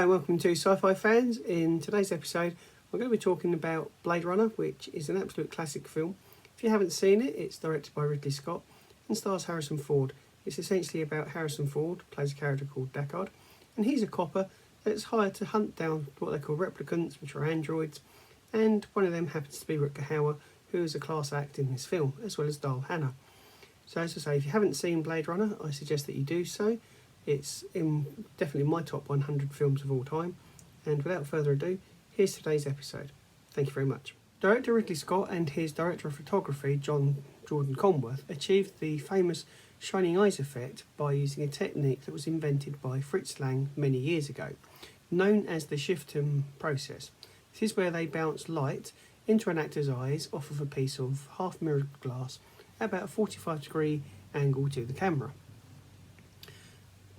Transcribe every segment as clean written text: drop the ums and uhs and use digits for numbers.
Hi, welcome to Sci-Fi Fans. In today's episode, we're going to be talking about Blade Runner, which is an absolute classic film. If you haven't seen it, it's directed by Ridley Scott and stars Harrison Ford. It's essentially about Harrison Ford, plays a character called Deckard, and he's a copper that's hired to hunt down what they call replicants, which are androids, and one of them happens to be Rutger Hauer, who is a class act in this film, as well as Daryl. So as I say, if you haven't seen Blade Runner, I suggest that you do so. It's definitely my top 100 films of all time. And without further ado, here's today's episode. Thank you very much. Director Ridley Scott and his director of photography, Jordan Conworth, achieved the famous shining eyes effect by using a technique that was invented by Fritz Lang many years ago, known as the Shifton process. This is where they bounce light into an actor's eyes off of a piece of half-mirrored glass at about a 45-degree angle to the camera.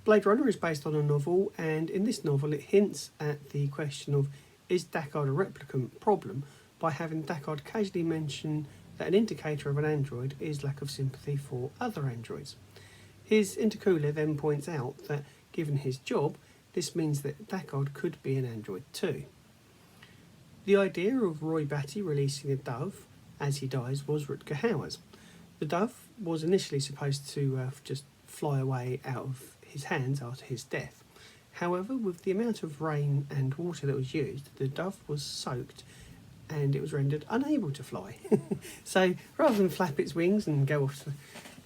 Blade Runner is based on a novel, and in this novel it hints at the question of, is Deckard a replicant problem, by having Deckard casually mention that an indicator of an android is lack of sympathy for other androids. His intercooler then points out that, given his job, this means that Deckard could be an android too. The idea of Roy Batty releasing a dove as he dies was Rutger Hauer's. The dove was initially supposed to just fly away out of his hands after his death. However, with the amount of rain and water that was used, the dove was soaked and it was rendered unable to fly. So rather than flap its wings and go off to a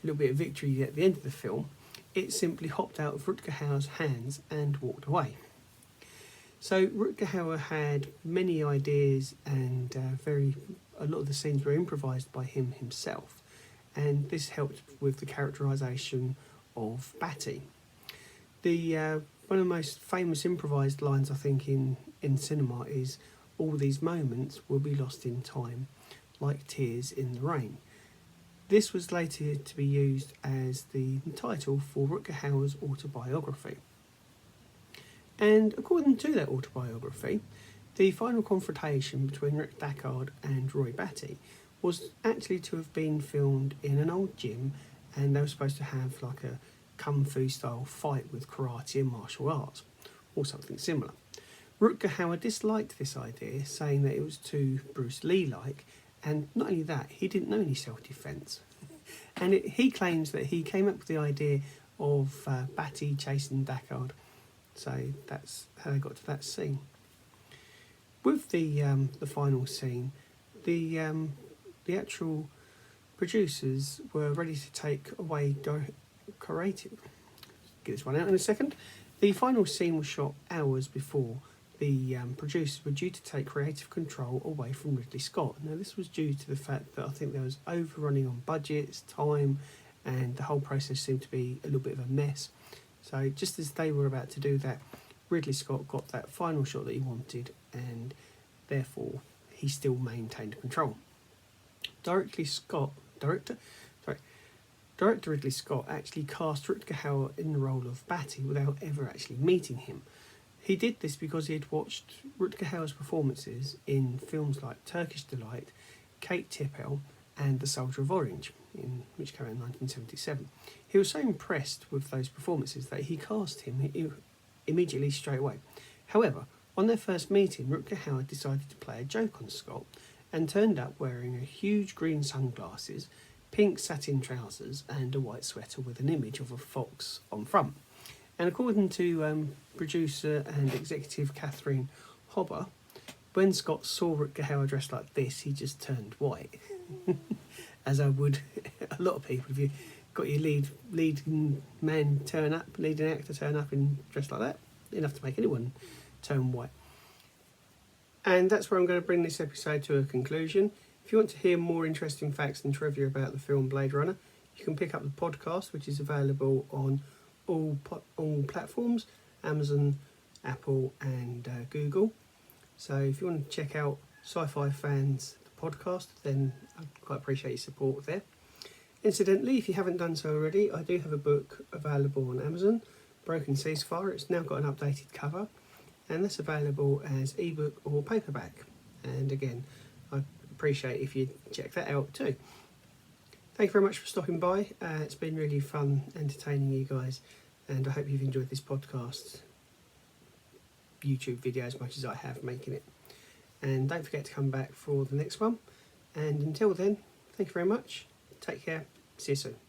little bit of victory at the end of the film, it simply hopped out of Rutger Hauer's hands and walked away. So Rutger Hauer had many ideas, and a lot of the scenes were improvised by him himself, and this helped with the characterisation of Batty. One of the most famous improvised lines, I think, in cinema is, "All these moments will be lost in time, like tears in the rain." This was later to be used as the title for Rutger Hauer's autobiography. And according to that autobiography, the final confrontation between Rick Deckard and Roy Batty was actually to have been filmed in an old gym, and they were supposed to have like a kung fu style fight with karate and martial arts, or something similar. Rutger Hauer disliked this idea, saying that it was too Bruce Lee-like, and not only that, he didn't know any self-defence. And he claims that he came up with the idea of Batty chasing Deckard, so that's how they got to that scene. With the final scene, the actual producers were ready to take away creative. Get this one out in a second. The final scene was shot hours before the producers were due to take creative control away from Ridley Scott. Now, this was due to the fact that I think there was overrunning on budgets, time, and the whole process seemed to be a little bit of a mess. So just as they were about to do that, Ridley Scott got that final shot that he wanted, and therefore he still maintained control. Director Ridley Scott actually cast Rutger Hauer in the role of Batty without ever actually meeting him. He did this because he had watched Rutger Hauer's performances in films like Turkish Delight, Kate Tippel, and The Soldier of Orange, which came out in 1977. He was so impressed with those performances that he cast him immediately straight away. However, on their first meeting, Rutger Hauer decided to play a joke on Scott and turned up wearing a huge green sunglasses, pink satin trousers, and a white sweater with an image of a fox on front. And according to producer and executive Catherine Hobber, when Scott saw Rutger Hauer dressed like this, he just turned white. As I would a lot of people, if you got your leading actor turn up and dressed like that, enough to make anyone turn white. And that's where I'm going to bring this episode to a conclusion. If you want to hear more interesting facts and trivia about the film Blade Runner, you can pick up the podcast, which is available on all platforms, Amazon, Apple, and Google. So if you want to check out Sci-Fi Fans, the podcast, then I'd quite appreciate your support there. Incidentally, if you haven't done so already, I do have a book available on Amazon, Broken Ceasefire. It's now got an updated cover, and that's available as ebook or paperback. And again, I appreciate if you check that out too. Thank you very much for stopping by. It's been really fun entertaining you guys, and I hope you've enjoyed this podcast. YouTube video as much as I have making it. And don't forget to come back for the next one. And until then, thank you very much. Take care. See you soon.